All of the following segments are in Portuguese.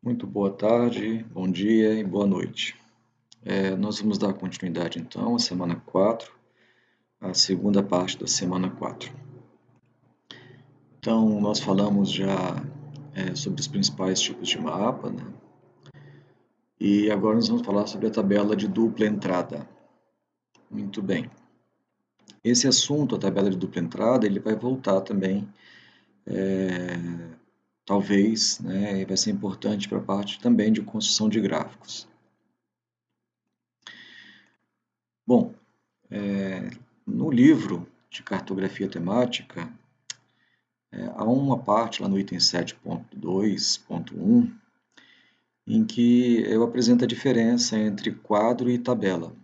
Muito boa tarde, bom dia e boa noite. Nós vamos dar continuidade então à semana 4, a segunda parte da semana 4. Então, nós falamos já sobre os principais tipos de mapa, né? E agora nós vamos falar sobre a tabela de dupla entrada. Muito bem. Esse assunto, a tabela de dupla entrada, ele vai voltar também, talvez, né? E vai ser importante para a parte também de construção de gráficos. Bom, no livro de cartografia temática, há uma parte lá no item 7.2.1 em que eu apresento a diferença entre quadro e tabela.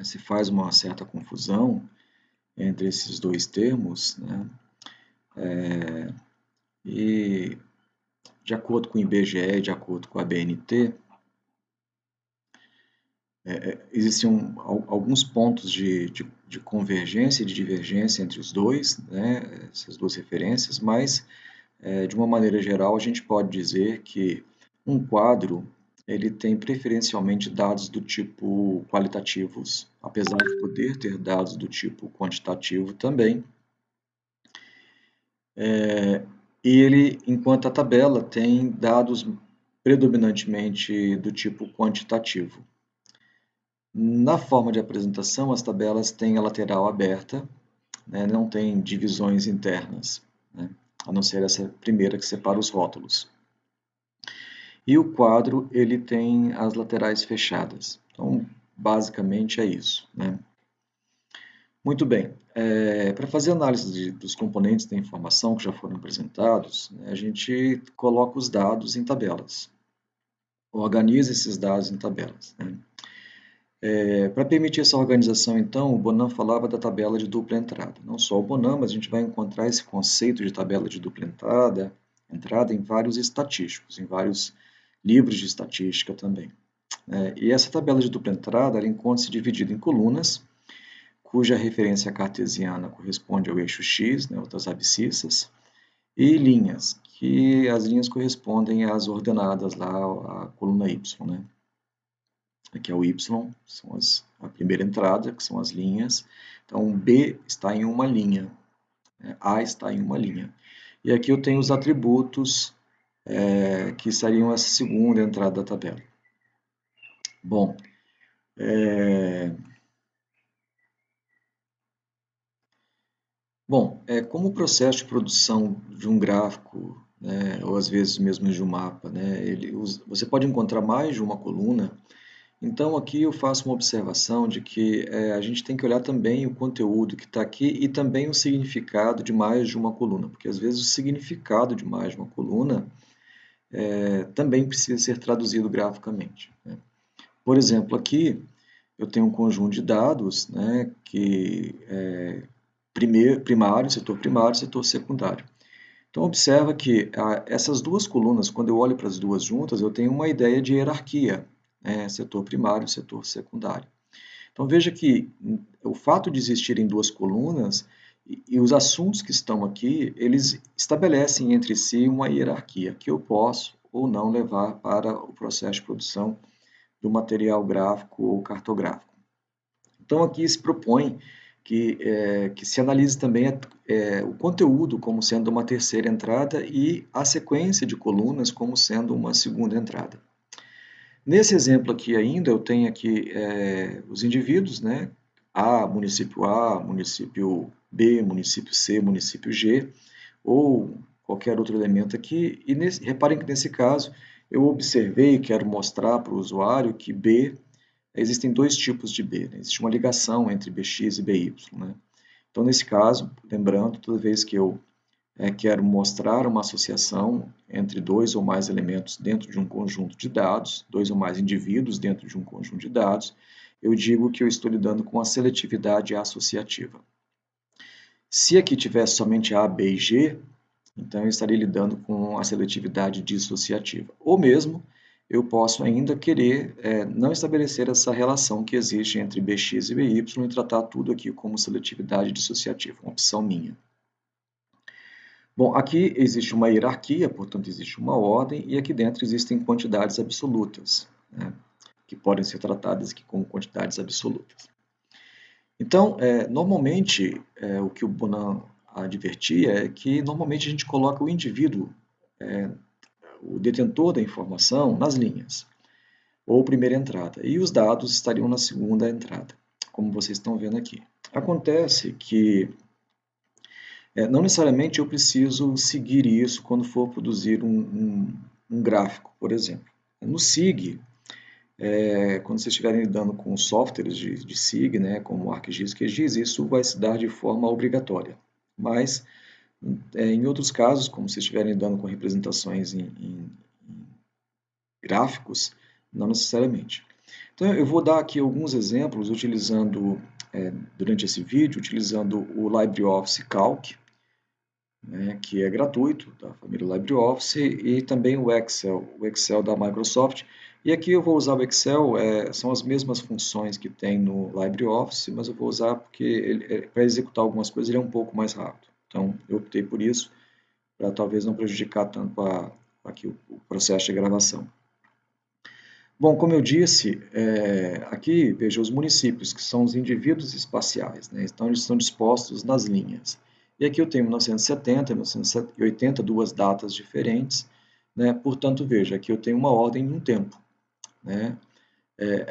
Se faz uma certa confusão entre esses dois termos, né? E de acordo com o IBGE e de acordo com a BNT, existem alguns pontos de convergência e de divergência entre os dois, né? Essas duas referências, mas de uma maneira geral, a gente pode dizer que um quadro ele tem preferencialmente dados do tipo qualitativos, apesar de poder ter dados do tipo quantitativo também. E ele, enquanto a tabela, tem dados predominantemente do tipo quantitativo. Na forma de apresentação, as tabelas têm a lateral aberta, né, não tem divisões internas, né, a não ser essa primeira que separa os rótulos. E o quadro ele tem as laterais fechadas. Então, basicamente é isso, né? Muito bem. Para fazer análise dos componentes da informação que já foram apresentados, né, a gente coloca os dados em tabelas. Organiza esses dados em tabelas, né? Para permitir essa organização, então, o Bonan falava da tabela de dupla entrada. Não só o Bonan, mas a gente vai encontrar esse conceito de tabela de dupla entrada em vários estatísticos, em vários livros de estatística também. E essa tabela de dupla entrada ela encontra-se dividida em colunas, cuja referência cartesiana corresponde ao eixo x, né, outras abscissas, e linhas, que as linhas correspondem às ordenadas lá, a coluna y, né? Aqui é o y, são a primeira entrada, que são as linhas. Então, B está em uma linha, A está em uma linha. E aqui eu tenho os atributos que seriam essa segunda entrada da tabela. Bom, como o processo de produção de um gráfico, né, ou às vezes mesmo de um mapa, né, você pode encontrar mais de uma coluna. Então aqui eu faço uma observação de que a gente tem que olhar também o conteúdo que está aqui e também o significado de mais de uma coluna, porque às vezes o significado de mais de uma coluna também precisa ser traduzido graficamente, né? Por exemplo, aqui eu tenho um conjunto de dados, né, que primário, setor secundário. Então observa que essas duas colunas, quando eu olho para as duas juntas, eu tenho uma ideia de hierarquia, né, setor primário, setor secundário. Então veja que o fato de existirem duas colunas e os assuntos que estão aqui, eles estabelecem entre si uma hierarquia que eu posso ou não levar para o processo de produção do material gráfico ou cartográfico. Então aqui se propõe que se analise também o conteúdo como sendo uma terceira entrada e a sequência de colunas como sendo uma segunda entrada. Nesse exemplo aqui ainda, eu tenho aqui os indivíduos, né? A, município B, município C, município G, ou qualquer outro elemento aqui. E reparem que nesse caso, eu observei e quero mostrar para o usuário que B, existem dois tipos de B, né? Existe uma ligação entre Bx e By, né? Então, nesse caso, lembrando, toda vez que eu quero mostrar uma associação entre dois ou mais elementos dentro de um conjunto de dados, dois ou mais indivíduos dentro de um conjunto de dados, eu digo que eu estou lidando com a seletividade associativa. Se aqui tivesse somente A, B e G, então eu estaria lidando com a seletividade dissociativa. Ou mesmo, eu posso ainda querer não estabelecer essa relação que existe entre Bx e By e tratar tudo aqui como seletividade dissociativa, uma opção minha. Bom, aqui existe uma hierarquia, portanto existe uma ordem, e aqui dentro existem quantidades absolutas, né, que podem ser tratadas aqui como quantidades absolutas. Então, normalmente, o que o Bonan advertia é que normalmente a gente coloca o indivíduo, o detentor da informação, nas linhas, ou primeira entrada, e os dados estariam na segunda entrada, como vocês estão vendo aqui. Acontece que não necessariamente eu preciso seguir isso quando for produzir um gráfico, por exemplo. No SIG, quando vocês estiverem lidando com softwares de SIG, né, como ArcGIS, QGIS, isso vai se dar de forma obrigatória. Mas, em outros casos, como vocês estiverem lidando com representações em gráficos, não necessariamente. Então, eu vou dar aqui alguns exemplos utilizando, durante esse vídeo, utilizando o LibreOffice Calc, né, que é gratuito, da família LibreOffice, e também o Excel da Microsoft. E aqui eu vou usar o Excel, são as mesmas funções que tem no LibreOffice, mas eu vou usar porque para executar algumas coisas ele é um pouco mais rápido. Então, eu optei por isso, para talvez não prejudicar tanto aqui o processo de gravação. Bom, como eu disse, aqui veja os municípios, que são os indivíduos espaciais, né? Então eles estão dispostos nas linhas. E aqui eu tenho 1970 e 1980, duas datas diferentes, né? Portanto, veja, aqui eu tenho uma ordem e um tempo, né?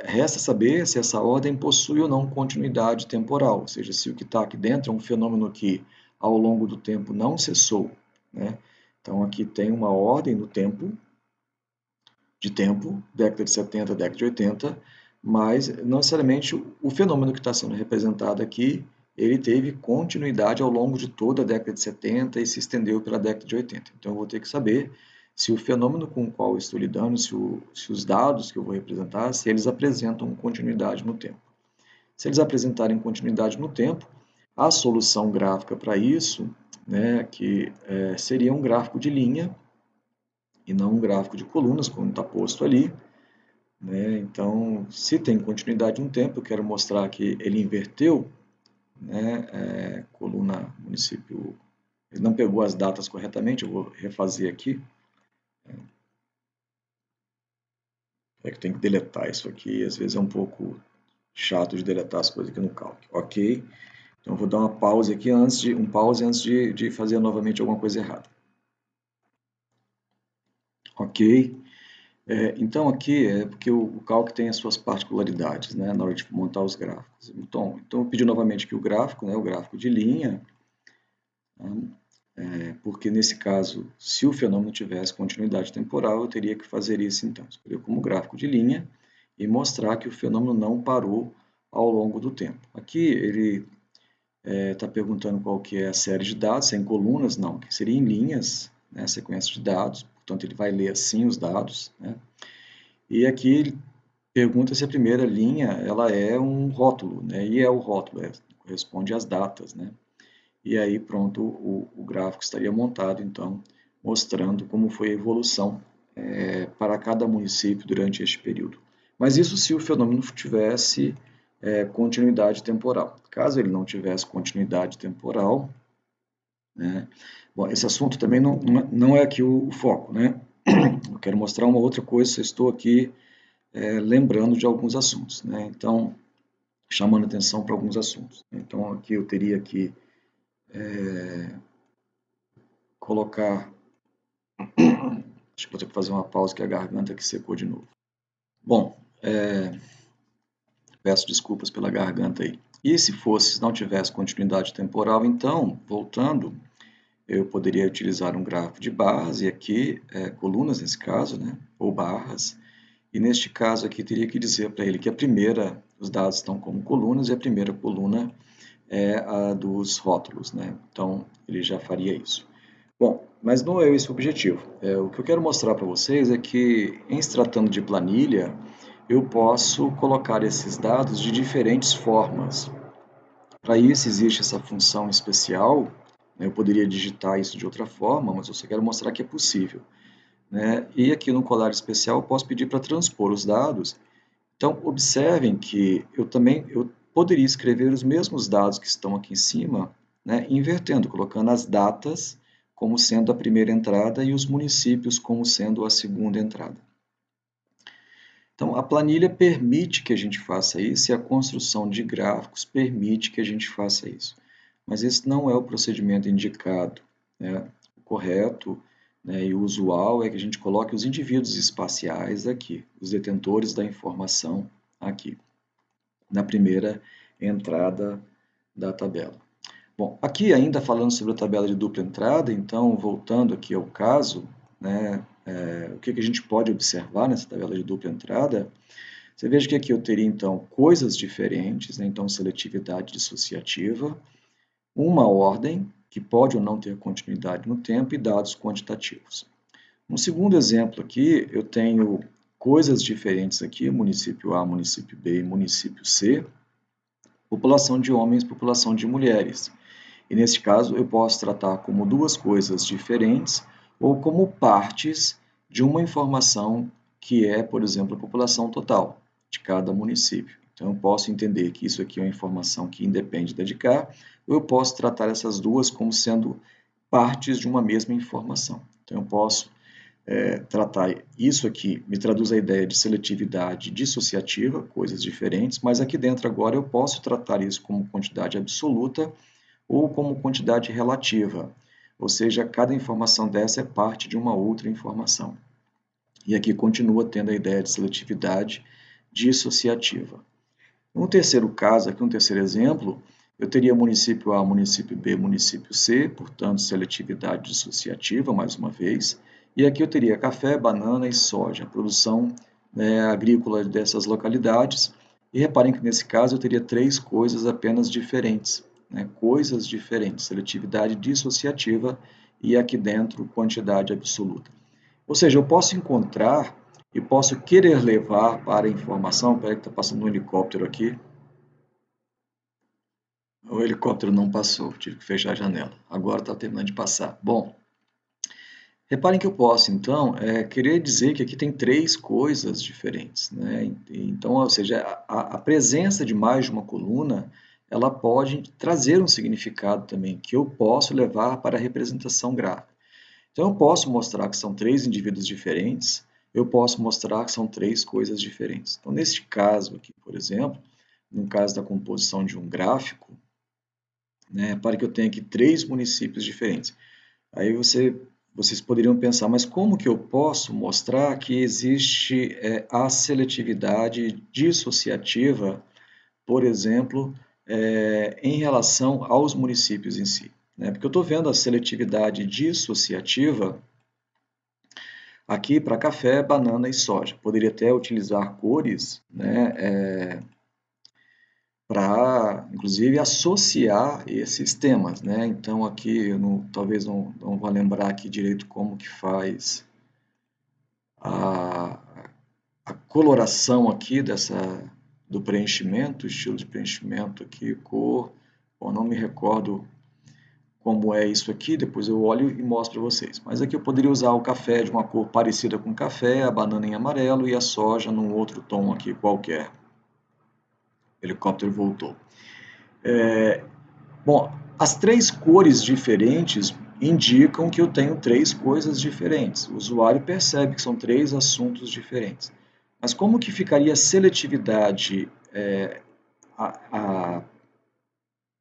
Resta saber se essa ordem possui ou não continuidade temporal, ou seja, se o que está aqui dentro é um fenômeno que ao longo do tempo não cessou, né? Então aqui tem uma ordem no tempo, década de 70, década de 80, mas não necessariamente o fenômeno que está sendo representado aqui, ele teve continuidade ao longo de toda a década de 70 e se estendeu pela década de 80. Então eu vou ter que saber se o fenômeno com o qual eu estou lidando, se os dados que eu vou representar, se eles apresentam continuidade no tempo. Se eles apresentarem continuidade no tempo, a solução gráfica para isso, né, que seria um gráfico de linha, e não um gráfico de colunas, como está posto ali, né? Então, se tem continuidade no tempo, eu quero mostrar que ele inverteu, né? Coluna município, ele não pegou as datas corretamente, eu vou refazer aqui. É que tem que deletar isso aqui, às vezes é um pouco chato de deletar as coisas aqui no Calc. Ok, então eu vou dar uma pausa aqui antes de fazer novamente alguma coisa errada. Ok, então aqui é porque o Calc tem as suas particularidades, né, na hora de montar os gráficos. Então eu vou pedir novamente aqui o gráfico, né, o gráfico de linha, porque nesse caso, se o fenômeno tivesse continuidade temporal, eu teria que fazer isso então, escolher como gráfico de linha e mostrar que o fenômeno não parou ao longo do tempo. Aqui ele está perguntando qual que é a série de dados, se é em colunas, não, que seria em linhas, né, sequência de dados, portanto ele vai ler assim os dados, né. E aqui ele pergunta se a primeira linha ela é um rótulo, né? E é o rótulo, corresponde às datas, né? E aí pronto, o gráfico estaria montado, então, mostrando como foi a evolução para cada município durante este período. Mas isso se o fenômeno tivesse continuidade temporal. Caso ele não tivesse continuidade temporal, né? Bom, esse assunto também não é aqui o foco, né? Eu quero mostrar uma outra coisa, eu estou aqui lembrando de alguns assuntos, né? Então, chamando atenção para alguns assuntos. Então, aqui eu teria que colocar. Acho que vou ter que fazer uma pausa, que a garganta que secou de novo. Bom, peço desculpas pela garganta aí. E se não tivesse continuidade temporal, então, voltando, eu poderia utilizar um gráfico de barras, e aqui, colunas nesse caso, né? Ou barras. E neste caso aqui, teria que dizer para ele que os dados estão como colunas, e a primeira coluna é a dos rótulos, né? Então, ele já faria isso. Bom, mas não é esse o objetivo. O que eu quero mostrar para vocês é que, em se tratando de planilha, eu posso colocar esses dados de diferentes formas. Para isso, existe essa função especial, né? Eu poderia digitar isso de outra forma, mas eu só quero mostrar que é possível, né? E aqui no colar especial, eu posso pedir para transpor os dados. Então, observem que eu poderia escrever os mesmos dados que estão aqui em cima, né, invertendo, colocando as datas como sendo a primeira entrada e os municípios como sendo a segunda entrada. Então, a planilha permite que a gente faça isso e a construção de gráficos permite que a gente faça isso. Mas esse não é o procedimento indicado, né? O correto, né, e o usual é que a gente coloque os indivíduos espaciais aqui, os detentores da informação aqui, na primeira entrada da tabela. Bom, aqui ainda falando sobre a tabela de dupla entrada, então, voltando aqui ao caso, né, o que a gente pode observar nessa tabela de dupla entrada, você veja que aqui eu teria, então, coisas diferentes, né, então, seletividade dissociativa, uma ordem, que pode ou não ter continuidade no tempo, e dados quantitativos. No segundo exemplo aqui, eu tenho coisas diferentes aqui, município A, município B e município C, população de homens, população de mulheres. E neste caso, eu posso tratar como duas coisas diferentes ou como partes de uma informação que é, por exemplo, a população total de cada município. Então, eu posso entender que isso aqui é uma informação que independe da de cá, ou eu posso tratar essas duas como sendo partes de uma mesma informação. Então, eu posso tratar isso aqui, me traduz a ideia de seletividade dissociativa, coisas diferentes, mas aqui dentro agora eu posso tratar isso como quantidade absoluta ou como quantidade relativa, ou seja, cada informação dessa é parte de uma outra informação. E aqui continua tendo a ideia de seletividade dissociativa. No terceiro caso, aqui um terceiro exemplo, eu teria município A, município B, município C, portanto, seletividade dissociativa, mais uma vez, e aqui eu teria café, banana e soja, a produção agrícola dessas localidades, e reparem que nesse caso eu teria três coisas apenas diferentes, né? Coisas diferentes, seletividade dissociativa e aqui dentro quantidade absoluta. Ou seja, eu posso encontrar e posso querer levar para a informação. Peraí que está passando um helicóptero aqui. O helicóptero não passou, tive que fechar a janela. Agora está terminando de passar. Bom, reparem que eu posso, então, querer dizer que aqui tem três coisas diferentes, né? Então, ou seja, a presença de mais de uma coluna, ela pode trazer um significado também, que eu posso levar para a representação gráfica. Então, eu posso mostrar que são três indivíduos diferentes, eu posso mostrar que são três coisas diferentes. Então, neste caso aqui, por exemplo, no caso da composição de um gráfico, né, para que eu tenha aqui três municípios diferentes. Aí vocês poderiam pensar, mas como que eu posso mostrar que existe a seletividade dissociativa, por exemplo, em relação aos municípios em si? Né? Porque eu estou vendo a seletividade dissociativa aqui para café, banana e soja. Poderia até utilizar cores, né, para, inclusive, associar esses temas, né? Então, aqui, eu talvez não vá lembrar aqui direito como que faz a, a coloração aqui do preenchimento, estilo de preenchimento aqui, cor, bom, não me recordo como é isso aqui, depois eu olho e mostro para vocês. Mas aqui eu poderia usar o café de uma cor parecida com café, a banana em amarelo e a soja num outro tom aqui qualquer. O helicóptero voltou. Bom, as três cores diferentes indicam que eu tenho três coisas diferentes. O usuário percebe que são três assuntos diferentes. Mas como que ficaria a seletividade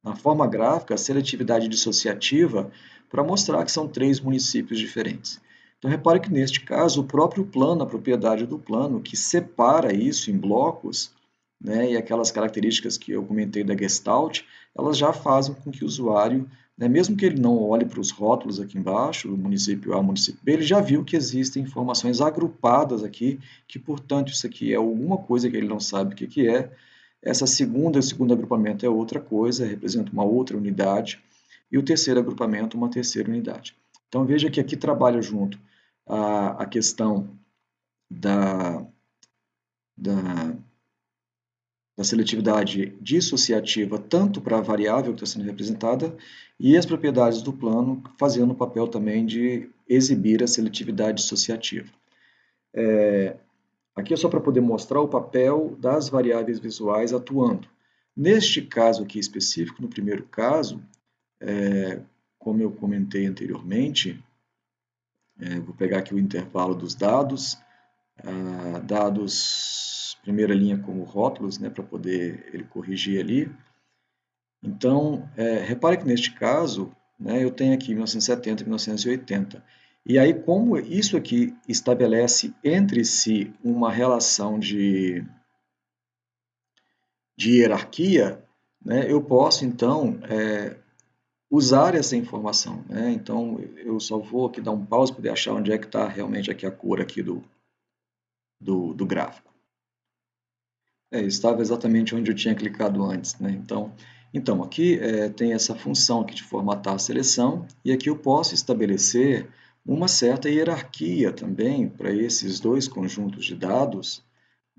na forma gráfica, a seletividade dissociativa, para mostrar que são três municípios diferentes? Então, repare que neste caso, o próprio plano, a propriedade do plano, que separa isso em blocos, né, e aquelas características que eu comentei da Gestalt, elas já fazem com que o usuário, né, mesmo que ele não olhe para os rótulos aqui embaixo, do município A, município B, ele já viu que existem informações agrupadas aqui, que, portanto, isso aqui é alguma coisa que ele não sabe o que é. Essa o segundo agrupamento é outra coisa, representa uma outra unidade, e o terceiro agrupamento, uma terceira unidade. Então, veja que aqui trabalha junto a questão da seletividade dissociativa tanto para a variável que está sendo representada e as propriedades do plano fazendo o papel também de exibir a seletividade dissociativa. Aqui é só para poder mostrar o papel das variáveis visuais atuando. Neste caso aqui específico, no primeiro caso, como eu comentei anteriormente, vou pegar aqui o intervalo dos dados, dados primeira linha como rótulos, né, para poder ele corrigir ali. Então, repare que neste caso, né, eu tenho aqui 1970 e 1980. E aí, como isso aqui estabelece entre si uma relação de hierarquia, né, eu posso, então, usar essa informação. Né? Então, eu só vou aqui dar um pause para poder achar onde é que está realmente aqui a cor aqui do gráfico. Estava exatamente onde eu tinha clicado antes. Né? Então aqui tem essa função aqui de formatar a seleção, e aqui eu posso estabelecer uma certa hierarquia também para esses dois conjuntos de dados,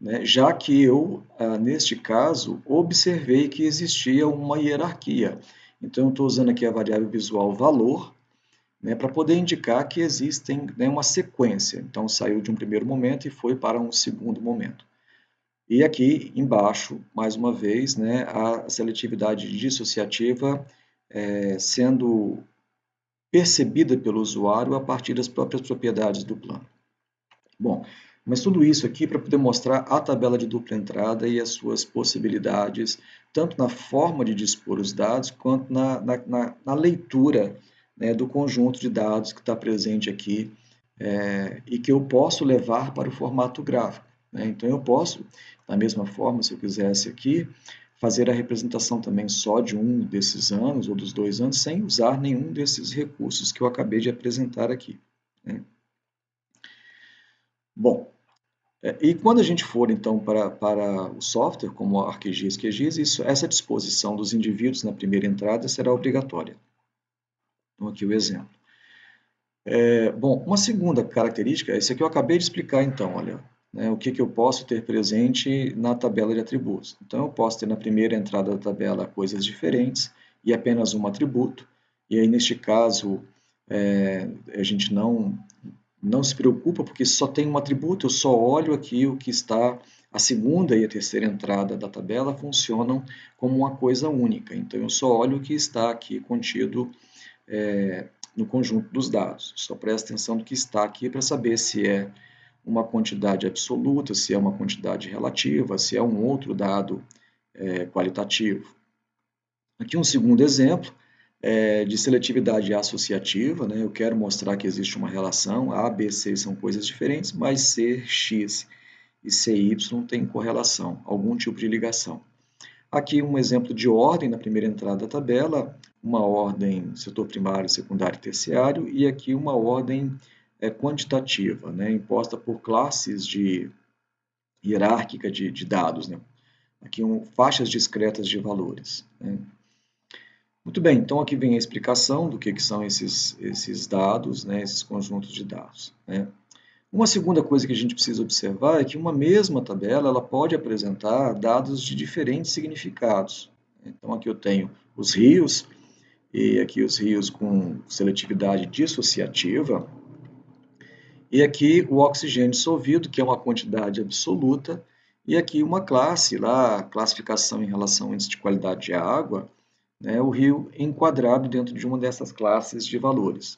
né? Já que eu, neste caso, observei que existia uma hierarquia. Então, eu estou usando aqui a variável visual valor, né, para poder indicar que existem, né, uma sequência. Então, saiu de um primeiro momento e foi para um segundo momento. E aqui embaixo, mais uma vez, né, a seletividade dissociativa sendo percebida pelo usuário a partir das próprias propriedades do plano. Bom, mas tudo isso aqui para poder mostrar a tabela de dupla entrada e as suas possibilidades, tanto na forma de dispor os dados, quanto na leitura, né, do conjunto de dados que está presente aqui, e que eu posso levar para o formato gráfico. Né? Então, eu posso, da mesma forma, se eu quisesse aqui, fazer a representação também só de um desses anos, ou dos 2 anos, sem usar nenhum desses recursos que eu acabei de apresentar aqui. Né? Bom, e quando a gente for, então, para o software, como ArcGIS, QGIS, essa disposição dos indivíduos na primeira entrada será obrigatória. Então, aqui o exemplo. Bom, uma segunda característica, esse aqui eu acabei de explicar, então, olha, né, o que eu posso ter presente na tabela de atributos. Então, eu posso ter na primeira entrada da tabela coisas diferentes e apenas um atributo, e aí, neste caso, a gente não se preocupa, porque só tem um atributo, eu só olho aqui o que está, a segunda e a terceira entrada da tabela funcionam como uma coisa única, então eu só olho o que está aqui contido no conjunto dos dados, só presta atenção no que está aqui para saber se é uma quantidade absoluta, se é uma quantidade relativa, se é um outro dado qualitativo. Aqui um segundo exemplo, de seletividade associativa, né? Eu quero mostrar que existe uma relação, A, B, C são coisas diferentes, mas C, X e CY têm correlação, algum tipo de ligação. Aqui um exemplo de ordem na primeira entrada da tabela, uma ordem setor primário, secundário e terciário, e aqui uma ordem quantitativa, né? Imposta por classes hierárquica de dados, né? Aqui faixas discretas de valores. Né? Muito bem, então aqui vem a explicação do que são esses dados, né, esses conjuntos de dados. Né? Uma segunda coisa que a gente precisa observar é que uma mesma tabela ela pode apresentar dados de diferentes significados. Então aqui eu tenho os rios, e aqui os rios com seletividade dissociativa, e aqui o oxigênio dissolvido, que é uma quantidade absoluta, e aqui uma classe, lá, classificação em relação ao índice de qualidade de água, né, o rio enquadrado dentro de uma dessas classes de valores.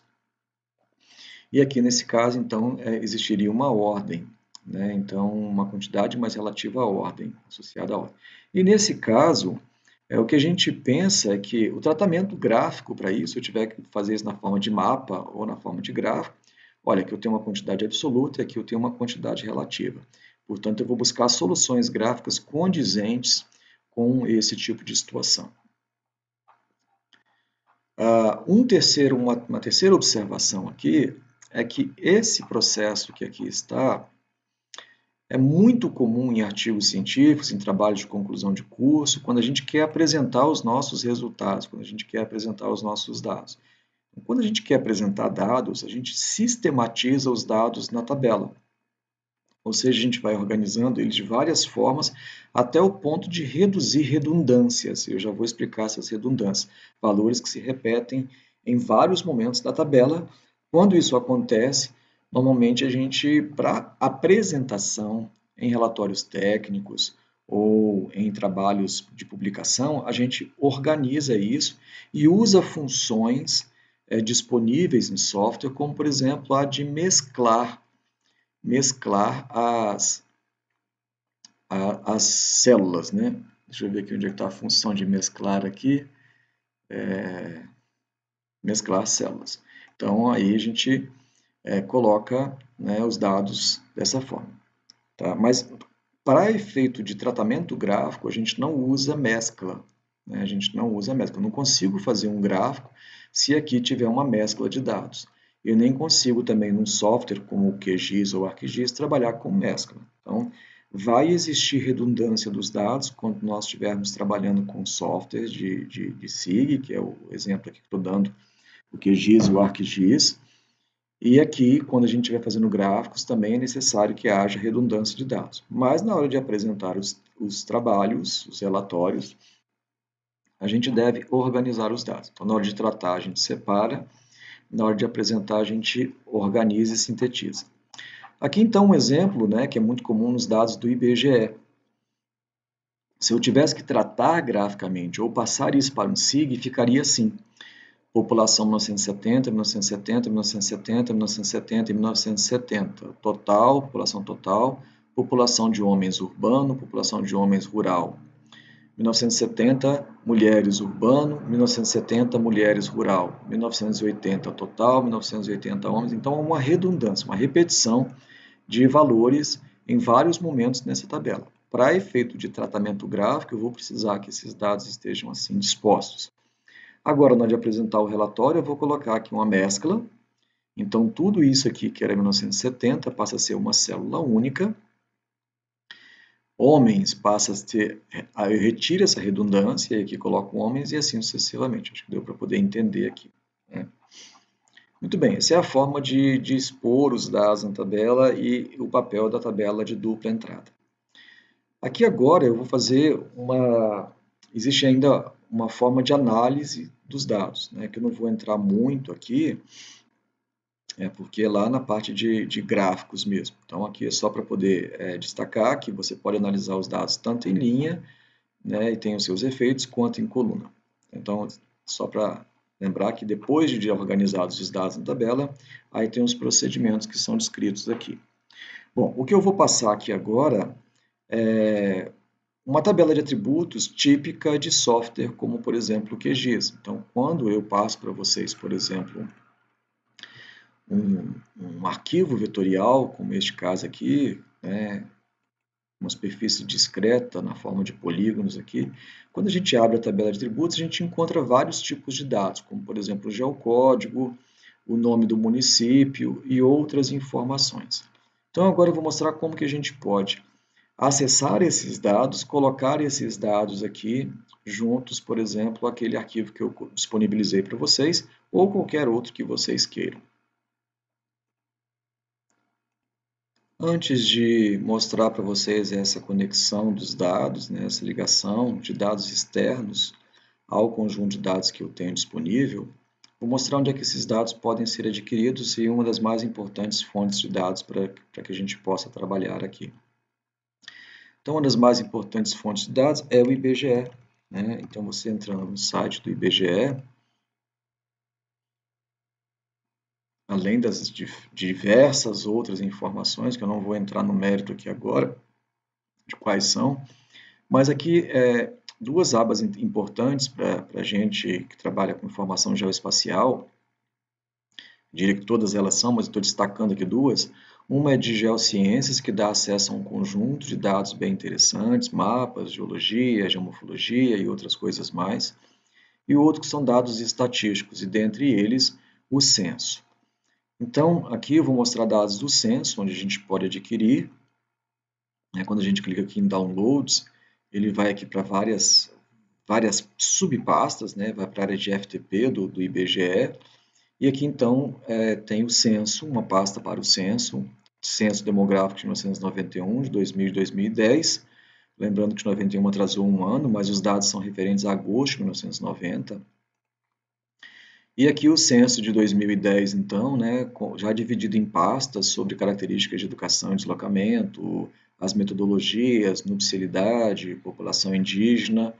E aqui, nesse caso, então, existiria uma ordem, né, então, uma quantidade mais relativa à ordem, associada à ordem. E nesse caso, o que a gente pensa é que o tratamento gráfico para isso, se eu tiver que fazer isso na forma de mapa ou na forma de gráfico, olha, aqui eu tenho uma quantidade absoluta e aqui eu tenho uma quantidade relativa. Portanto, eu vou buscar soluções gráficas condizentes com esse tipo de situação. Uma terceira observação aqui é que esse processo que aqui está é muito comum em artigos científicos, em trabalhos de conclusão de curso, quando a gente quer apresentar os nossos resultados, quando a gente quer apresentar os nossos dados. Quando a gente quer apresentar dados, a gente sistematiza os dados na tabela. Ou seja, a gente vai organizando eles de várias formas até o ponto de reduzir redundâncias. Eu já vou explicar essas redundâncias. Valores que se repetem em vários momentos da tabela. Quando isso acontece, normalmente a gente, para apresentação em relatórios técnicos ou em trabalhos de publicação, a gente organiza isso e usa funções disponíveis em software, como, por exemplo, a de mesclar as células, né? Deixa eu ver aqui onde está a função de mesclar aqui. Mesclar células. Então, aí a gente coloca, né, os dados dessa forma. Tá? Mas, para efeito de tratamento gráfico, a gente não usa mescla. Né? A gente não usa mescla. Eu não consigo fazer um gráfico se aqui tiver uma mescla de dados. Eu nem consigo também, num software como o QGIS ou ArcGIS, trabalhar com mescla. Então, vai existir redundância dos dados quando nós estivermos trabalhando com softwares de SIG, que é o exemplo aqui que estou dando, o QGIS e o ArcGIS. E aqui, quando a gente estiver fazendo gráficos, também é necessário que haja redundância de dados. Mas na hora de apresentar os trabalhos, os relatórios, a gente deve organizar os dados. Então, na hora de tratar, a gente separa, na hora de apresentar, a gente organiza e sintetiza. Aqui, então, um exemplo, né, que é muito comum nos dados do IBGE. Se eu tivesse que tratar graficamente ou passar isso para um SIG, ficaria assim. População 1970, 1970, 1970, 1970 e 1970. Total, população de homens urbano, população de homens rural. 1970, mulheres urbano, 1970, mulheres rural. 1980, total, 1980, homens. Então, é uma redundância, uma repetição de valores em vários momentos nessa tabela. Para efeito de tratamento gráfico, eu vou precisar que esses dados estejam assim dispostos. Agora, na hora de apresentar o relatório, eu vou colocar aqui uma mescla. Então, tudo isso aqui, que era 1970, passa a ser uma célula única. Homens passa a ter... Eu retiro essa redundância, e aqui coloco homens, e assim sucessivamente. Acho que deu para poder entender aqui. Né? Muito bem, essa é a forma de expor os dados na tabela e o papel da tabela de dupla entrada. Aqui agora eu vou fazer uma... Existe ainda uma forma de análise dos dados, né, que eu não vou entrar muito aqui, porque é lá na parte de gráficos mesmo. Então, aqui é só para poder destacar que você pode analisar os dados tanto em linha, né, e tem os seus efeitos, quanto em coluna. Então, só para lembrar que depois de organizados os dados na tabela, aí tem os procedimentos que são descritos aqui. Bom, o que eu vou passar aqui agora é uma tabela de atributos típica de software, como, por exemplo, o QGIS. Então, quando eu passo para vocês, por exemplo, um arquivo vetorial, como este caso aqui, né, uma superfície discreta na forma de polígonos aqui, quando a gente abre a tabela de atributos, a gente encontra vários tipos de dados, como, por exemplo, o geocódigo, o nome do município e outras informações. Então, agora eu vou mostrar como que a gente pode acessar esses dados, colocar esses dados aqui juntos, por exemplo, aquele arquivo que eu disponibilizei para vocês, ou qualquer outro que vocês queiram. Antes de mostrar para vocês essa conexão dos dados, né, essa ligação de dados externos ao conjunto de dados que eu tenho disponível, vou mostrar onde é que esses dados podem ser adquiridos e uma das mais importantes fontes de dados para que a gente possa trabalhar aqui. Então, uma das mais importantes fontes de dados é o IBGE. Né? Então, você entrando no site do IBGE, além das diversas outras informações, que eu não vou entrar no mérito aqui agora, de quais são, mas aqui duas abas importantes para a gente que trabalha com informação geoespacial, diria que todas elas são, mas estou destacando aqui duas. Uma é de geociências, que dá acesso a um conjunto de dados bem interessantes, mapas, geologia, geomorfologia e outras coisas mais. E o outro que são dados estatísticos, e dentre eles o censo. Então, aqui eu vou mostrar dados do censo, onde a gente pode adquirir. Quando a gente clica aqui em Downloads, ele vai aqui para várias subpastas, né? Vai para a área de FTP do IBGE. E aqui, então, tem o censo, uma pasta para o censo demográfico de 1991, de 2000 e 2010. Lembrando que de 91 atrasou um ano, mas os dados são referentes a agosto de 1990. E aqui o censo de 2010, então, né, já dividido em pastas sobre características de educação e deslocamento, as metodologias, nupcialidade, população indígena.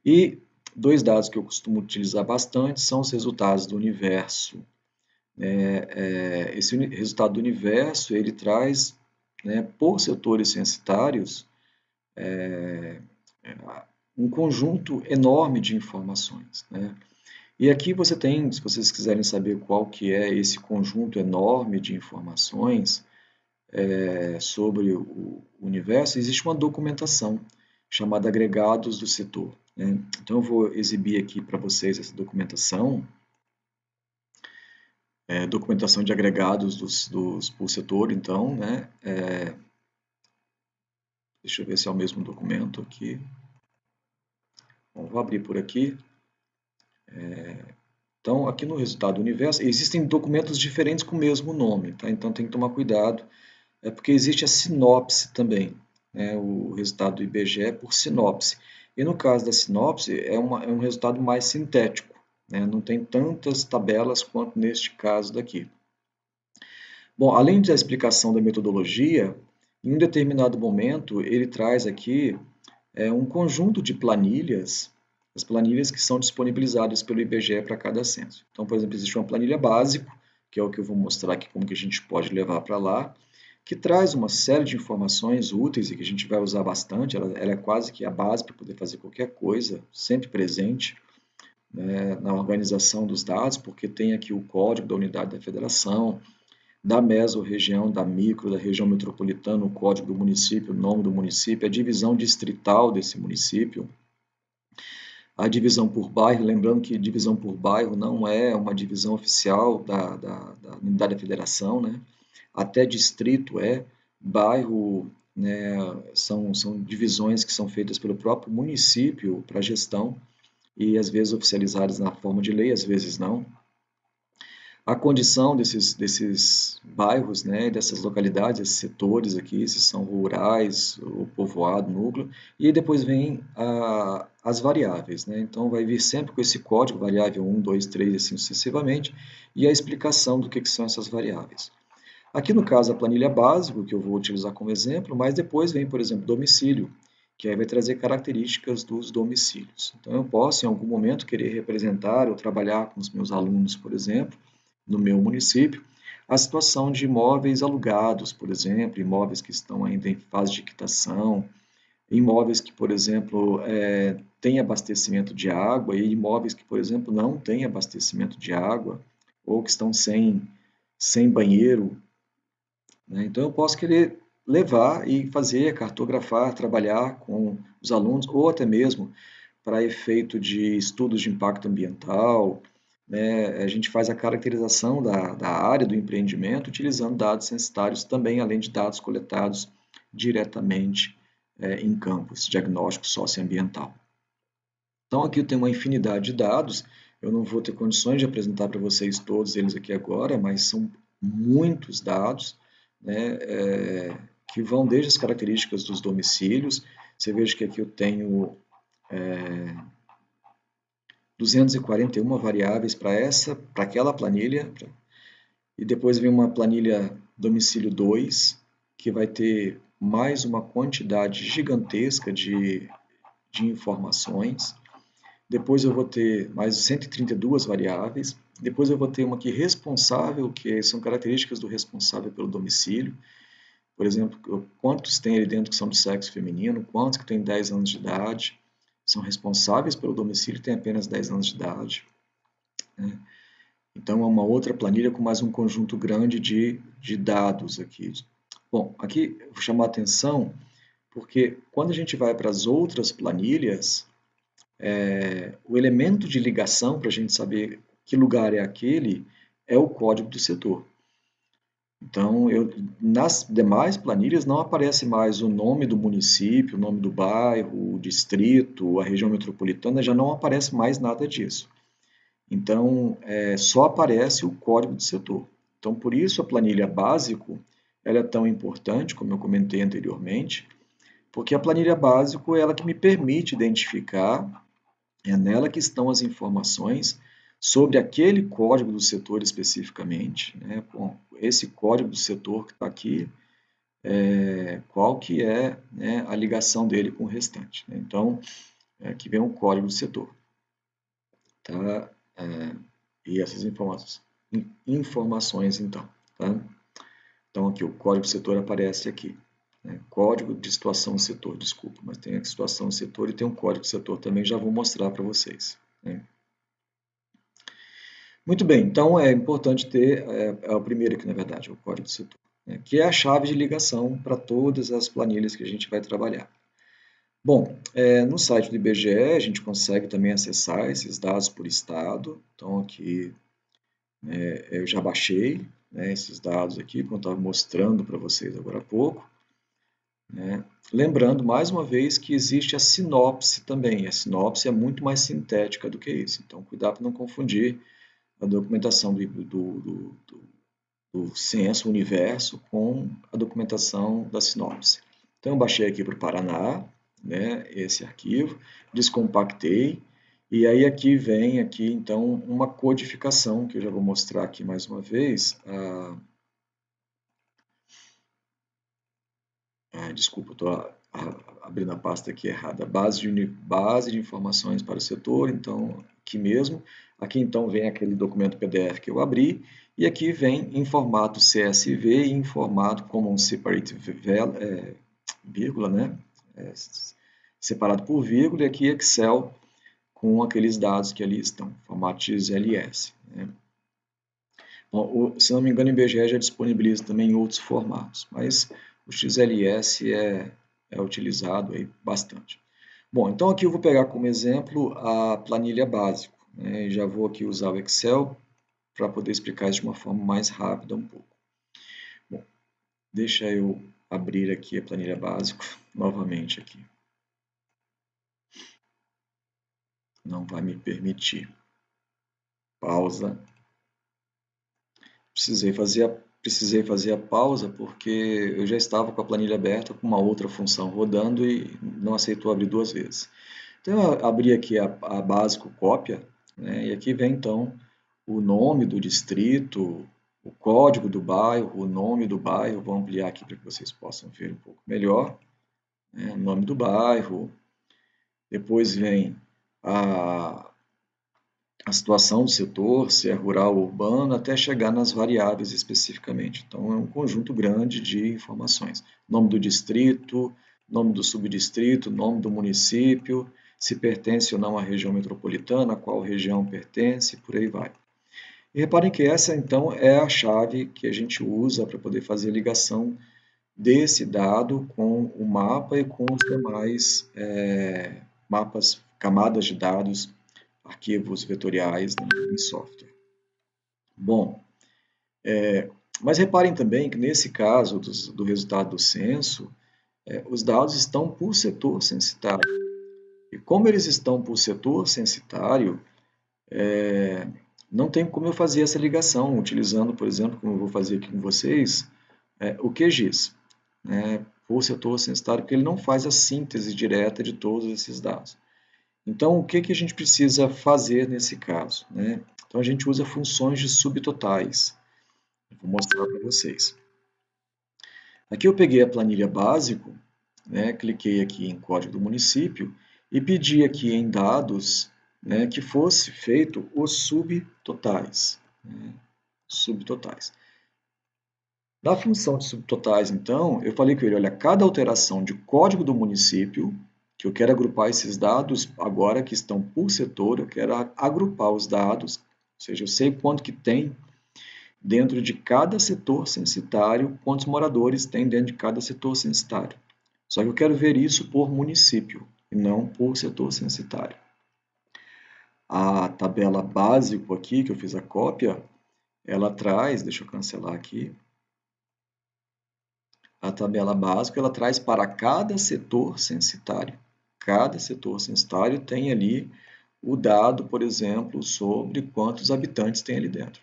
E Dois dados que eu costumo utilizar bastante são os resultados do universo. Esse resultado do universo, ele traz, né, por setores censitários, um conjunto enorme de informações, né? E aqui você tem, se vocês quiserem saber qual que é esse conjunto enorme de informações sobre o universo, existe uma documentação chamada Agregados do Setor, né? Então eu vou exibir aqui para vocês essa documentação, documentação de agregados por setor, então, né? Deixa eu ver se é o mesmo documento aqui. Bom, vou abrir por aqui. Então, aqui no resultado do universo, existem documentos diferentes com o mesmo nome, tá? Então tem que tomar cuidado, porque existe a sinopse também, né? O resultado do IBGE é por sinopse. E no caso da sinopse, é um resultado mais sintético, né? Não tem tantas tabelas quanto neste caso daqui. Bom, além da explicação da metodologia, em um determinado momento ele traz aqui um conjunto de planilhas, as planilhas que são disponibilizadas pelo IBGE para cada censo. Então, por exemplo, existe uma planilha básico, que é o que eu vou mostrar aqui como que a gente pode levar para lá, que traz uma série de informações úteis e que a gente vai usar bastante, ela é quase que a base para poder fazer qualquer coisa, sempre presente, né, na organização dos dados, porque tem aqui o código da unidade da federação, da mesorregião, da micro, da região metropolitana, o código do município, o nome do município, a divisão distrital desse município, a divisão por bairro, lembrando que divisão por bairro não é uma divisão oficial da unidade da federação, né? Até distrito bairro, né, são divisões que são feitas pelo próprio município para gestão e às vezes oficializadas na forma de lei, às vezes não. A condição desses bairros, né, dessas localidades, esses setores aqui, se são rurais, ou povoado, núcleo, e depois vem as variáveis, né? Então vai vir sempre com esse código, variável 1, 2, 3, assim sucessivamente, e a explicação do que são essas variáveis. Aqui no caso a planilha básica, que eu vou utilizar como exemplo, mas depois vem, por exemplo, domicílio, que aí vai trazer características dos domicílios. Então eu posso, em algum momento, querer representar ou trabalhar com os meus alunos, por exemplo, no meu município, a situação de imóveis alugados, por exemplo, imóveis que estão ainda em fase de quitação, imóveis que, por exemplo, têm abastecimento de água e imóveis que, por exemplo, não têm abastecimento de água ou que estão sem banheiro, né? Então, eu posso querer levar e fazer, cartografar, trabalhar com os alunos ou até mesmo para efeito de estudos de impacto ambiental, né? A gente faz a caracterização da área do empreendimento utilizando dados censitários também, além de dados coletados diretamente em campo, esse diagnóstico socioambiental. Então, aqui eu tenho uma infinidade de dados, eu não vou ter condições de apresentar para vocês todos eles aqui agora, mas são muitos dados, né, que vão desde as características dos domicílios. Você veja que aqui eu tenho 241 variáveis para aquela planilha, e depois vem uma planilha domicílio 2, que vai ter mais uma quantidade gigantesca de informações. Depois eu vou ter mais 132 variáveis. Depois eu vou ter uma aqui responsável, que são características do responsável pelo domicílio. Por exemplo, quantos tem ali dentro que são do sexo feminino, quantos que têm 10 anos de idade, são responsáveis pelo domicílio e têm apenas 10 anos de idade, né? Então, é uma outra planilha com mais um conjunto grande de dados aqui. Bom, aqui eu vou chamar a atenção porque quando a gente vai para as outras planilhas, o elemento de ligação para a gente saber que lugar é aquele é o código do setor. Então, nas demais planilhas não aparece mais o nome do município, o nome do bairro, o distrito, a região metropolitana, já não aparece mais nada disso. Então, só aparece o código do setor. Então, por isso a planilha básico ela é tão importante, como eu comentei anteriormente, porque a planilha básico é ela que me permite identificar, é nela que estão as informações sobre aquele código do setor especificamente, né? Bom, esse código do setor que está aqui, qual que é, né, a ligação dele com o restante, né? Então, aqui vem o código do setor. tá? E essas informações então, tá? Então aqui o código de setor aparece aqui, né? Código de situação de setor, desculpa, mas tem a situação de setor e tem um código de setor também, já vou mostrar para vocês, né? Muito bem, então é importante ter, o primeiro aqui na verdade, o código de setor, né? Que é a chave de ligação para todas as planilhas que a gente vai trabalhar. Bom, no site do IBGE a gente consegue também acessar esses dados por estado. Então aqui eu já baixei, né, esses dados aqui, como eu estava mostrando para vocês agora há pouco, né? Lembrando mais uma vez que existe a sinopse também. A sinopse é muito mais sintética do que isso. Então cuidado para não confundir a documentação do censo universo com a documentação da sinopse. Então eu baixei aqui para o Paraná, né, esse arquivo, descompactei, e aí aqui vem aqui então uma codificação que eu já vou mostrar aqui mais uma vez. Desculpa, estou abrindo a pasta aqui errada. Base de informações para o setor, então aqui mesmo. Aqui então vem aquele documento PDF que eu abri, e aqui vem em formato CSV e em formato Common Separate vírgula, né? Separado por vírgula, e aqui Excel com aqueles dados que ali estão, formato XLS, né? Bom, se não me engano, o IBGE já disponibiliza também em outros formatos, mas o XLS é utilizado aí bastante. Bom, então aqui eu vou pegar como exemplo a planilha básica, né? E já vou aqui usar o Excel para poder explicar isso de uma forma mais rápida um pouco. Bom, deixa eu abrir aqui a planilha básica novamente aqui. Não vai me permitir. Pausa. Precisei fazer a pausa porque eu já estava com a planilha aberta com uma outra função rodando e não aceitou abrir duas vezes. Então eu abri aqui a básico cópia, né, e aqui vem então o nome do distrito, o código do bairro, o nome do bairro. Vou ampliar aqui para que vocês possam ver um pouco melhor, né, o nome do bairro. Depois vem a situação do setor, se é rural ou urbano, até chegar nas variáveis especificamente. Então, é um conjunto grande de informações. Nome do distrito, nome do subdistrito, nome do município, se pertence ou não à região metropolitana, a qual região pertence, por aí vai. E reparem que essa, então, é a chave que a gente usa para poder fazer a ligação desse dado com o mapa e com os demais mapas, camadas de dados, arquivos vetoriais, né, em software. Bom, mas reparem também que nesse caso do resultado do censo, os dados estão por setor censitário. E como eles estão por setor censitário, não tem como eu fazer essa ligação, utilizando, por exemplo, como eu vou fazer aqui com vocês, o QGIS, né, por setor censitário, porque ele não faz a síntese direta de todos esses dados. Então, o que a gente precisa fazer nesse caso, né? Então, a gente usa funções de subtotais. Vou mostrar para vocês. Aqui eu peguei a planilha básico, né? Cliquei aqui em código do município e pedi aqui em dados, né, que fosse feito os subtotais, né? Subtotais. Na função de subtotais, então, eu falei com ele, olha, cada alteração de código do município, que eu quero agrupar esses dados agora que estão por setor, eu quero agrupar os dados, ou seja, eu sei quanto que tem dentro de cada setor censitário, quantos moradores tem dentro de cada setor censitário. Só que eu quero ver isso por município e não por setor censitário. A tabela básico aqui, que eu fiz a cópia, ela traz, deixa eu cancelar aqui, a tabela básica ela traz para cada setor censitário. Cada setor censitário tem ali o dado, por exemplo, sobre quantos habitantes tem ali dentro.